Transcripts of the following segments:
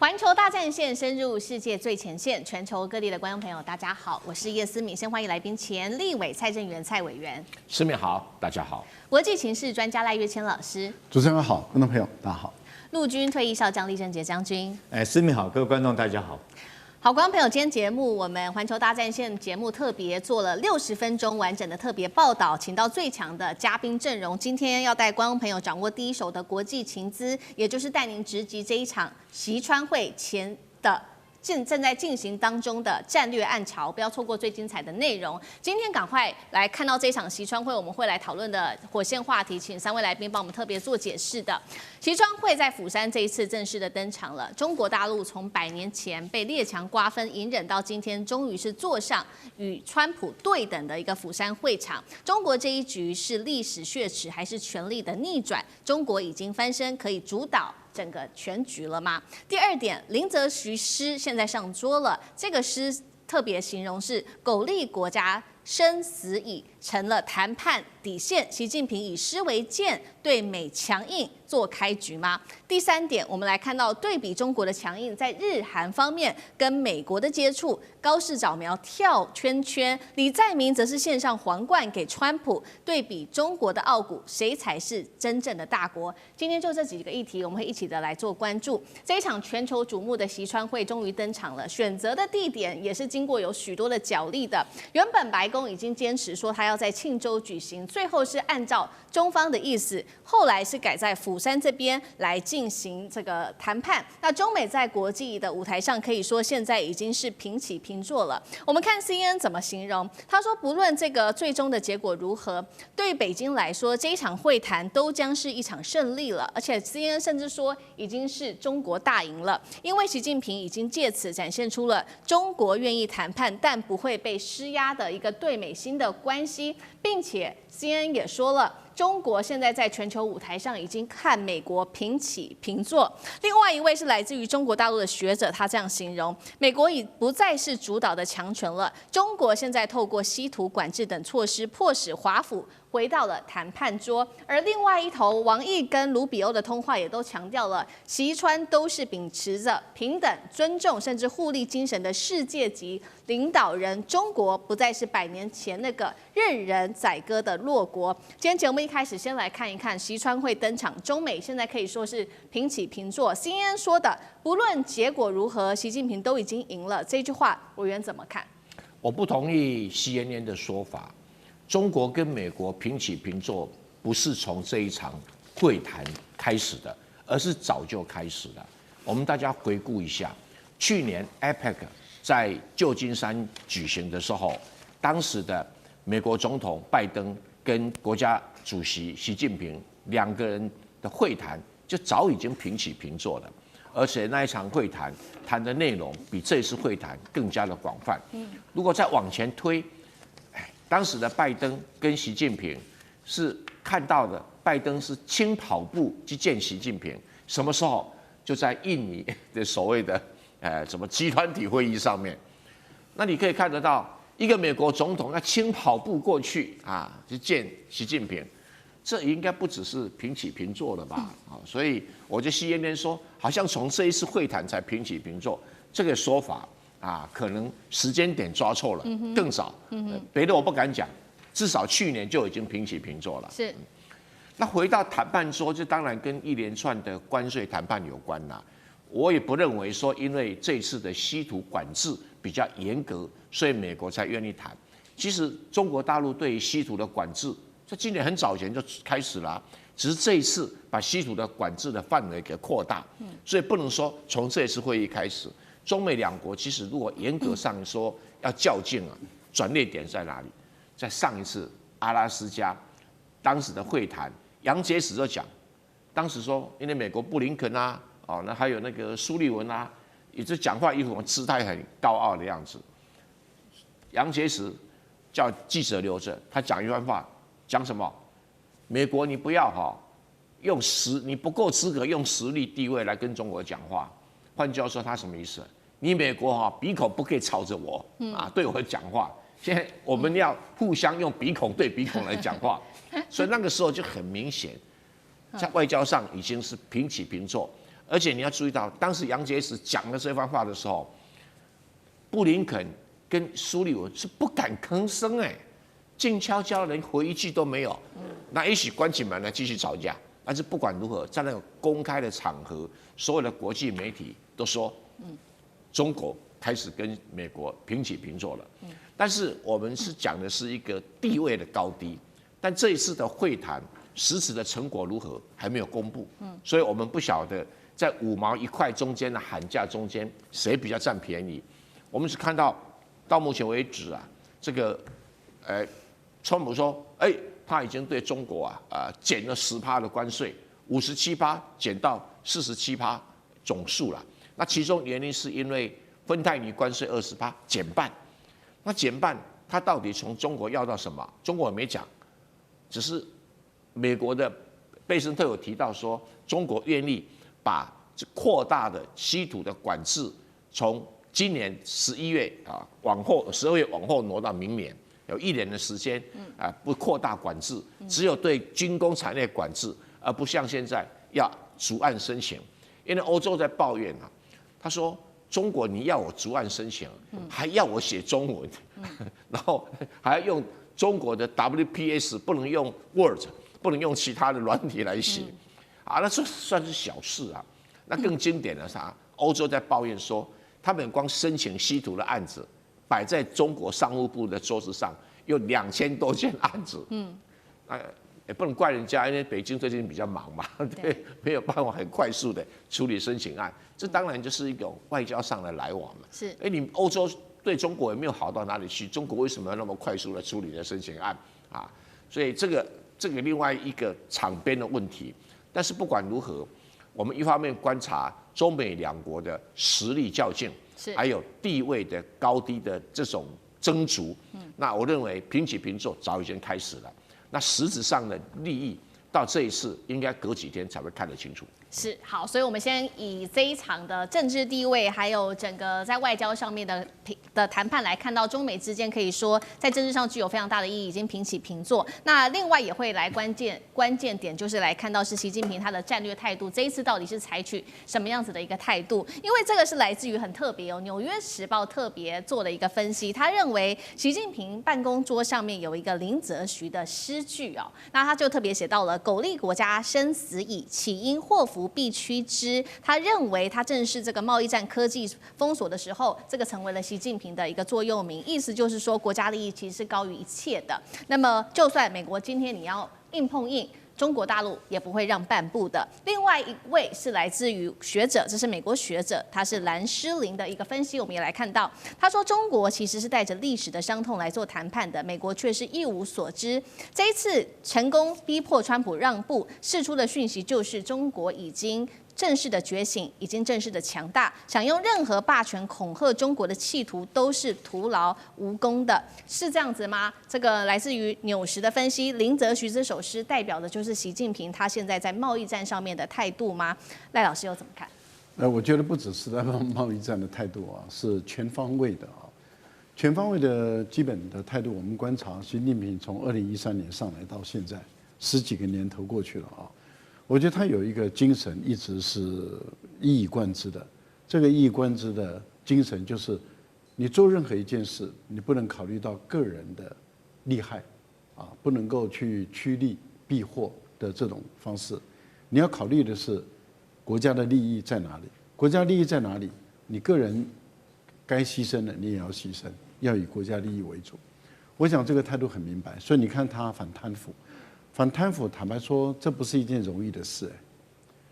环球大战线深入世界最前线，全球各地的观众朋友，大家好，我是叶思敏，先欢迎来宾前立委蔡正元蔡委员。思敏好，大家好。国际情势专家赖岳谦老师。主持人好，观众朋友大家好。陆军退役少将李正杰将军。思敏好，各位观众大家好。好，观众朋友，今天节目我们环球大战线节目特别做了60分钟完整的特别报道，请到最强的嘉宾阵容。今天要带观众朋友掌握第一手的国际情资，也就是带您直击这一场习川会前的正在进行当中的战略暗潮，不要错过最精彩的内容。今天赶快来看到这场习川会，我们会来讨论的火线话题，请3位来宾帮我们特别做解释的。习川会在釜山这一次正式的登场了。中国大陆从100年前被列强瓜分隐忍到今天，终于是坐上与川普对等的一个釜山会场。中国这一局是历史血耻还是权力的逆转？中国已经翻身，可以主导整个全局了吗？第二点，林则徐诗现在上桌了，这个诗特别形容是苟利国家生死以，成了谈判底线。习近平以诗为鉴，对美强硬做开局吗？第三点，我们来看到对比中国的强硬，在日韩方面跟美国的接触，高市早苗跳圈圈，李在明则是献上皇冠给川普。对比中国的傲骨，谁才是真正的大国？今天就这几个议题，我们会一起的来做关注。这一场全球瞩目的习川会终于登场了，选择的地点也是经过有许多的角力的。原本白宫已经坚持说他要在庆州举行，最后是按照中方的意思，后来是改在釜山这边来进行这个谈判。那中美在国际的舞台上，可以说现在已经是平起平坐了。我们看 CNN 怎么形容，他说不论这个最终的结果如何，对北京来说，这一场会谈都将是一场胜利了。而且 CNN 甚至说已经是中国大赢了，因为习近平已经借此展现出了中国愿意谈判但不会被施压的一个对美新的关系，并且 CNN 也说了，中国现在在全球舞台上已经和美国平起平坐。另外一位是来自于中国大陆的学者，他这样形容：美国已不再是主导的强权了，中国现在透过稀土管制等措施，迫使华府回到了谈判桌。而另外一头，王毅跟卢比欧的通话也都强调了，习川都是秉持着平等、尊重甚至互利精神的世界级领导人，中国不再是100年前那个任人宰割的弱国。今天节目一开始，先来看一看习川会登场，中美现在可以说是平起平坐。CNN 说的，不论结果如何，习近平都已经赢了，这句话委员怎么看？我不同意CNN的说法，中国跟美国平起平坐不是从这一场会谈开始的，而是早就开始了。我们大家回顾一下，去年 APEC 在旧金山举行的时候，当时的美国总统拜登跟国家主席习近平2个人的会谈就早已经平起平坐了，而且那一场会谈谈的内容比这次会谈更加的广泛。如果再往前推，当时的拜登跟习近平是看到的，拜登是轻跑步去见习近平，什么时候？就在印尼的所谓的什么集团体会议上面。那你可以看得到，一个美国总统要轻跑步过去去见习近平，这应该不只是平起平坐了吧？所以我就CNN说，好像从这一次会谈才平起平坐，这个说法可能时间点抓错了，更早。别的我不敢讲，至少去年就已经平起平坐了。是。那回到谈判桌，这当然跟一连串的关税谈判有关啦。我也不认为说，因为这次的稀土管制比较严格，所以美国才愿意谈。其实中国大陆对于稀土的管制，在今年很早前就开始了，只是这一次把稀土的管制的范围给扩大，所以不能说从这次会议开始，中美2国其实如果严格上说要较劲转捩点在哪里？在上一次阿拉斯加当时的会谈。杨洁篪就讲，当时说，因为美国布林肯那还有那个苏利文一直讲话一副姿态很高傲的样子。杨洁篪叫记者留着，他讲一番话，讲什么？美国你不要你不够资格用实力地位来跟中国讲话。换句话说，他什么意思？你美国鼻孔不可以朝着我对我讲话。现在我们要互相用鼻孔对鼻孔来讲话。所以那个时候就很明显，在外交上已经是平起平坐，而且你要注意到，当时杨洁篪讲了这番话的时候，布林肯跟苏利文是不敢吭声静悄悄，连回一句都没有。那也许关起门来继续吵架，但是不管如何，在那个公开的场合，所有的国际媒体都说，中国开始跟美国平起平坐了。但是我们是讲的是一个地位的高低，但这一次的会谈实质的成果如何还没有公布，所以我们不晓得在5毛1块中间的喊价中间谁比较占便宜。我们是看到目前为止这个川普说，他已经对中国减了10%的关税，57%减到47%总数了。那其中原因是因为芬太尼关税20%减半，那减半他到底从中国要到什么？中国也没讲，只是美国的贝森特有提到说，中国愿意把扩大的稀土的管制从今年11月往后12月往后挪到明年。有1年的时间，不扩大管制，只有对军工产业管制，而不像现在要逐案申请。因为欧洲在抱怨他说中国你要我逐案申请，还要我写中文，然后还要用中国的 WPS， 不能用 Word， 不能用其他的软体来写，那这算是小事啊。那更经典的是欧洲在抱怨说，他们光申请稀土的案子，摆在中国商务部的桌子上有2000多件案子，也不能怪人家，因为北京最近比较忙嘛，对，没有办法很快速的处理申请案，这当然就是一种外交上的来往嘛。是，你欧洲对中国也没有好到哪里去，中国为什么要那么快速的处理的申请案所以这个另外一个场边的问题。但是不管如何，我们一方面观察中美两国的实力较劲，还有地位的高低的这种争逐，那我认为平起平坐早已经开始了。那实质上的利益到这一次应该隔几天才会看得清楚。是，好，所以我们先以这一场的政治地位，还有整个在外交上面的谈判来看到，中美之间可以说在政治上具有非常大的意义，已经平起平坐。那另外也会来关键点，就是来看到是习近平他的战略态度，这一次到底是采取什么样子的一个态度？因为这个是来自于很特别《纽约时报》特别做的一个分析，他认为习近平办公桌上面有一个林则徐的诗句那他就特别写到了“苟利国家生死以，岂因祸福必趋之”。他认为他正是这个贸易战科技封锁的时候，这个成为了习近平的一个座右铭，意思就是说国家利益其实是高于一切的。那么就算美国今天你要硬碰硬，中国大陆也不会让半步的。另外一位是来自于学者，这是美国学者，他是蓝诗林的一个分析，我们也来看到，他说中国其实是带着历史的伤痛来做谈判的，美国却是一无所知。这一次成功逼迫川普让步，释出的讯息就是中国已经正式的觉醒，已经正式的强大，想用任何霸权恐吓中国的企图都是徒劳无功的，是这样子吗？这个来自于纽时的分析，林则徐这首诗代表的就是习近平他现在在贸易战上面的态度吗？赖老师又怎么看？我觉得不只是在贸易战的态度是全方位的全方位的基本的态度。我们观察习近平从2013年上来到现在10几个年头过去了我觉得他有一个精神一直是一以贯之的，这个一以贯之的精神就是，你做任何一件事，你不能考虑到个人的利害，不能够去趋利避祸的这种方式，你要考虑的是国家的利益在哪里，国家利益在哪里，你个人该牺牲的你也要牺牲，要以国家利益为主。我想这个态度很明白，所以你看他反贪腐。反贪腐，坦白说，这不是一件容易的事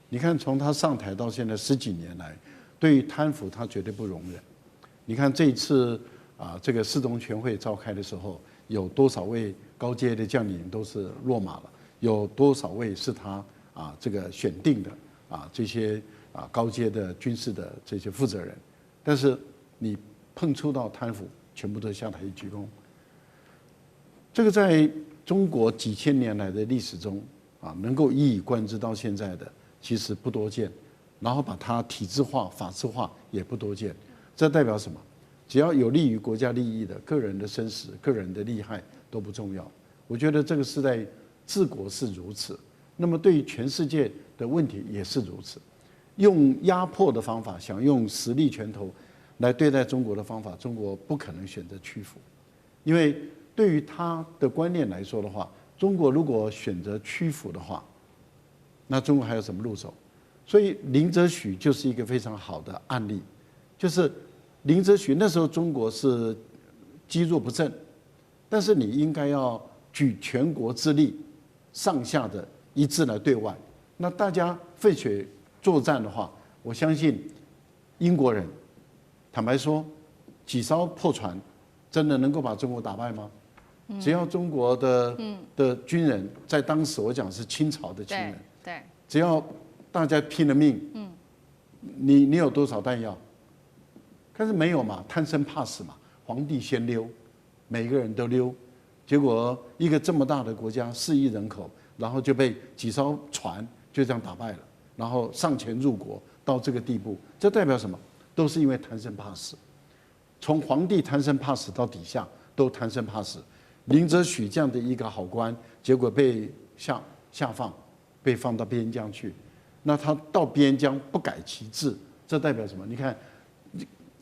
你看，从他上台到现在10几年来，对于贪腐他绝对不容忍。你看这一次这个四中全会召开的时候，有多少位高阶的将领都是落马了，有多少位是他这个选定的这些高阶的军事的这些负责人，但是你碰触到贪腐，全部都下台一鞠躬。这个在中国几千年来的历史中能够一以贯之到现在的其实不多见，然后把它体制化、法制化也不多见。这代表什么？只要有利于国家利益的，个人的生死、个人的利害都不重要。我觉得这个是在治国是如此，那么对于全世界的问题也是如此。用压迫的方法，想用实力拳头来对待中国的方法，中国不可能选择屈服，因为对于他的观念来说的话，中国如果选择屈服的话，那中国还有什么路走？所以林则徐就是一个非常好的案例，就是林则徐那时候中国是积弱不振，但是你应该要举全国之力，上下的一致来对外。那大家奋血作战的话，我相信英国人，坦白说，几艘破船真的能够把中国打败吗？只要中国的军人在当时我讲是清朝的军人，对，只要大家拼了命，你有多少弹药？但是没有嘛，贪生怕死嘛，皇帝先溜，每个人都溜，结果一个这么大的国家4亿人口，然后就被几艘船就这样打败了，然后上前入国到这个地步，这代表什么？都是因为贪生怕死，从皇帝贪生怕死到底下都贪生怕死。林则徐这样的一个好官，结果被下放，被放到边疆去。那他到边疆不改其志，这代表什么？你看，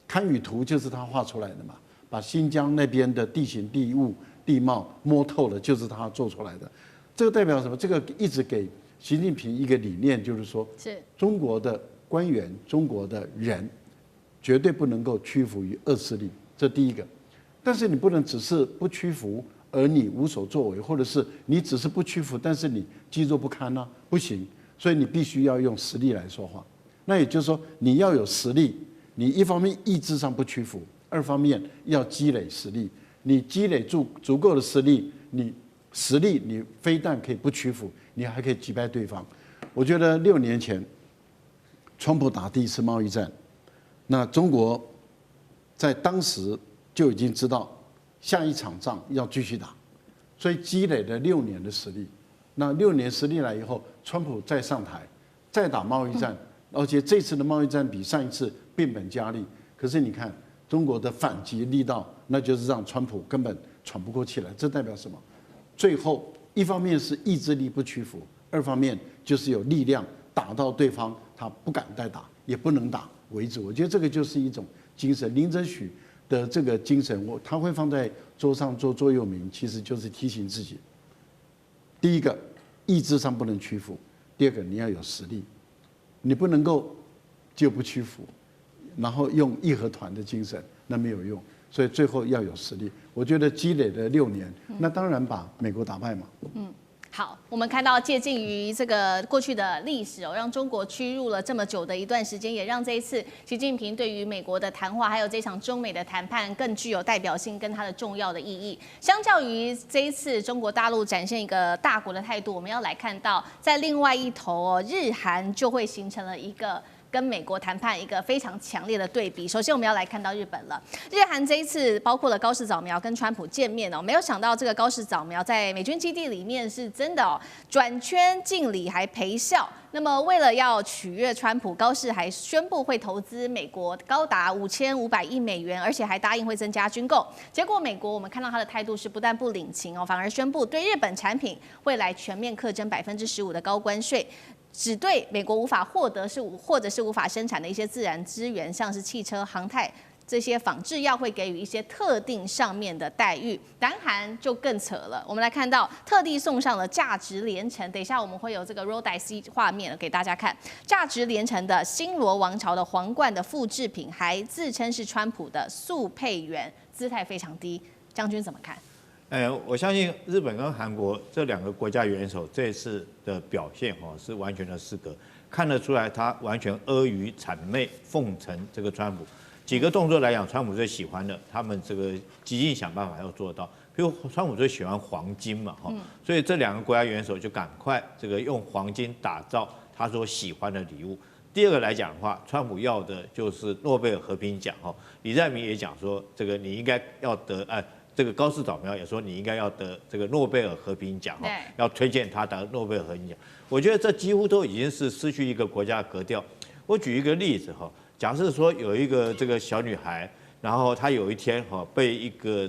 堪舆图就是他画出来的嘛，把新疆那边的地形地物地貌摸透了，就是他做出来的。这个代表什么？这个一直给习近平一个理念，就是说，中国的官员、中国的人，绝对不能够屈服于恶势力，这第一个。但是你不能只是不屈服，而你无所作为，或者是你只是不屈服，但是你积弱不堪呢？不行。所以你必须要用实力来说话。那也就是说，你要有实力，你一方面意志上不屈服，二方面要积累实力。你积累足够的实力，你非但可以不屈服，你还可以击败对方。我觉得6年前，川普打第一次贸易战，那中国在当时就已经知道下一场仗要继续打，所以积累了6年的实力。那6年实力来以后，川普再上台，再打贸易战，而且这次的贸易战比上一次变本加厉。可是你看中国的反击力道，那就是让川普根本喘不过气来。这代表什么？最后一方面是意志力不屈服，二方面就是有力量打到对方他不敢再打，也不能打为止。我觉得这个就是一种精神。林则徐的这个精神，他会放在桌上做座右铭，其实就是提醒自己：第一个，意志上不能屈服；第二个，你要有实力，你不能够就不屈服，然后用义和团的精神，那没有用。所以最后要有实力。我觉得积累了6年，那当然把美国打败嘛。好，我们看到借鉴于这个过去的历史哦，让中国屈辱了这么久的一段时间，也让这一次习近平对于美国的谈话，还有这场中美的谈判更具有代表性跟它的重要的意义。相较于这一次中国大陆展现一个大国的态度，我们要来看到在另外一头哦，日韩就会形成了一个跟美国谈判一个非常强烈的对比。首先，我们要来看到日本了。日韩这一次包括了高市早苗跟川普见面哦，没有想到这个高市早苗在美军基地里面是真的哦，转圈敬礼还陪笑。那么为了要取悦川普，高市还宣布会投资美国高达5500亿美元，而且还答应会增加军购。结果美国我们看到他的态度是不但不领情哦，反而宣布对日本产品会来全面课征15%的高关税。只对美国无法获得或者是无法生产的一些自然资源，像是汽车、航太这些仿制药，会给予一些特定上面的待遇。南韩就更扯了，我们来看到特地送上了价值连城，等一下我们会有这个 Rolex 画面给大家看，价值连城的新罗王朝的皇冠的复制品，还自称是川普的速配元，姿态非常低。将军怎么看？我相信日本跟韩国这2个国家元首这次的表现是完全的失格，看得出来他完全阿谀谄媚奉承这个川普。几个动作来讲，川普最喜欢的，他们这个极尽想办法要做到。比如川普最喜欢黄金嘛，所以这2个国家元首就赶快这个用黄金打造他所喜欢的礼物。第二个来讲的话，川普要的就是诺贝尔和平奖李在明也讲说，这个你应该要得这个高市早苗也说你应该要得这个诺贝尔和平奖要推荐他得诺贝尔和平奖。我觉得这几乎都已经是失去一个国家的格调。我举一个例子假设说有一个这个小女孩，然后她有一天被一个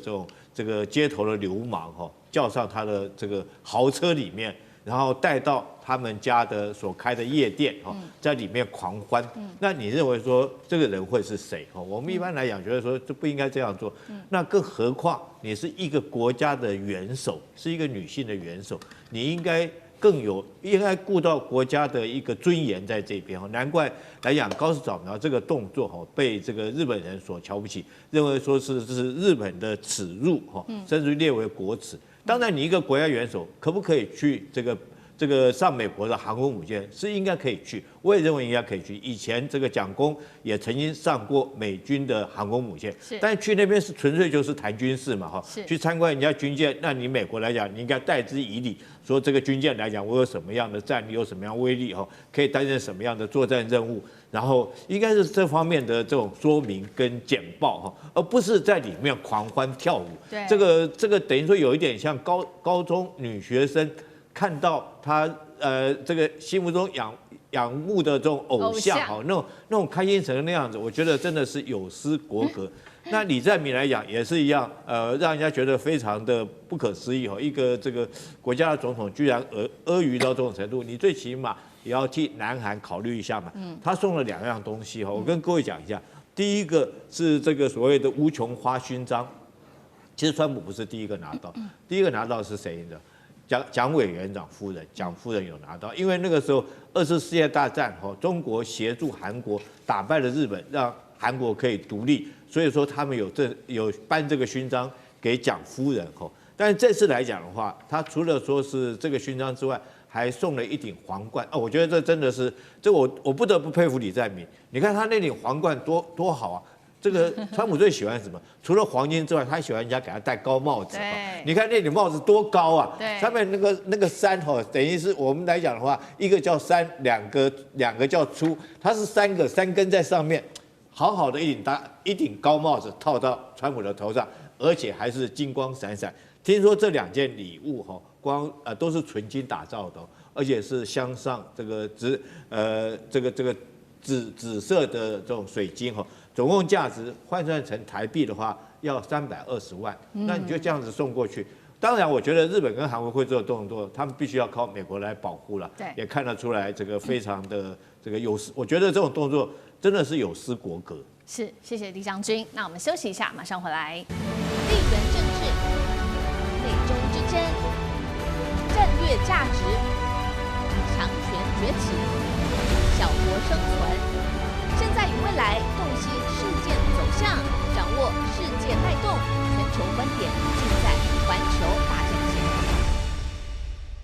这个街头的流氓叫上她的这个豪车里面，然后带到他们家的所开的夜店哦，在里面狂欢。那你认为说这个人会是谁？哦，我们一般来讲觉得说这不应该这样做。那更何况你是一个国家的元首，是一个女性的元首，你应该顾到国家的一个尊严在这边哦。难怪来讲高市早苗这个动作哦，被这个日本人所瞧不起，认为说这是日本的耻辱哦，甚至列为国耻。当然，你一个国家元首可不可以去这个上美国的航空母舰？是应该可以去，我也认为应该可以去。以前这个蒋公也曾经上过美军的航空母舰，但去那边是纯粹就是谈军事嘛，哈，去参观人家军舰。那你美国来讲，你应该代之以礼，说这个军舰来讲，我有什么样的战力，有什么样威力，哈，可以担任什么样的作战任务，然后应该是这方面的这种说明跟简报，哈，而不是在里面狂欢跳舞。对，这个等于说有一点像高中女学生看到她这个心目中仰慕的这种偶像，哈，那种开心成那样子，我觉得真的是有失国格。那李在明来讲也是一样，让人家觉得非常的不可思议，哈，一个这个国家的总统居然阿谀到这种程度，你最起码也要替南韩考虑一下嘛。他送了2样东西，哈，我跟各位讲一下。第一个是这个所谓的无穷花勋章，其实川普不是第一个拿到，第一个拿到是谁呢？蒋委员长夫人，蒋夫人有拿到，因为那个时候2次世界大战，中国协助韩国打败了日本，让韩国可以独立，所以说他们有颁这个勋章给蒋夫人，但是这次来讲的话，他除了说是这个勋章之外，还送了一顶皇冠啊！我觉得这真的是，我不得不佩服李在明。你看他那顶皇冠多好啊！这个川普最喜欢什么？除了黄金之外，他还喜欢人家给他戴高帽子。你看那顶帽子多高啊！上面那个山等于是我们来讲的话，一个叫山，两个叫出，它是3根在上面，好好的一顶高帽子套到川普的头上，而且还是金光闪闪。听说这2件礼物都是纯金打造的，而且是镶上这个紫色的这种水晶，总共价值换算成台币的话要320万。那你就这样子送过去。当然，我觉得日本跟韩国会做动作，他们必须要靠美国来保护了。也看得出来这个非常的这个有失。我觉得这种动作真的是有失国格。是，谢谢李将军。那我们休息一下，马上回来。地缘政治、美中之争、战略价值、强权崛起、小国生存。现在与未来，洞悉事件走向，掌握世界脉动，全球观点尽在环球大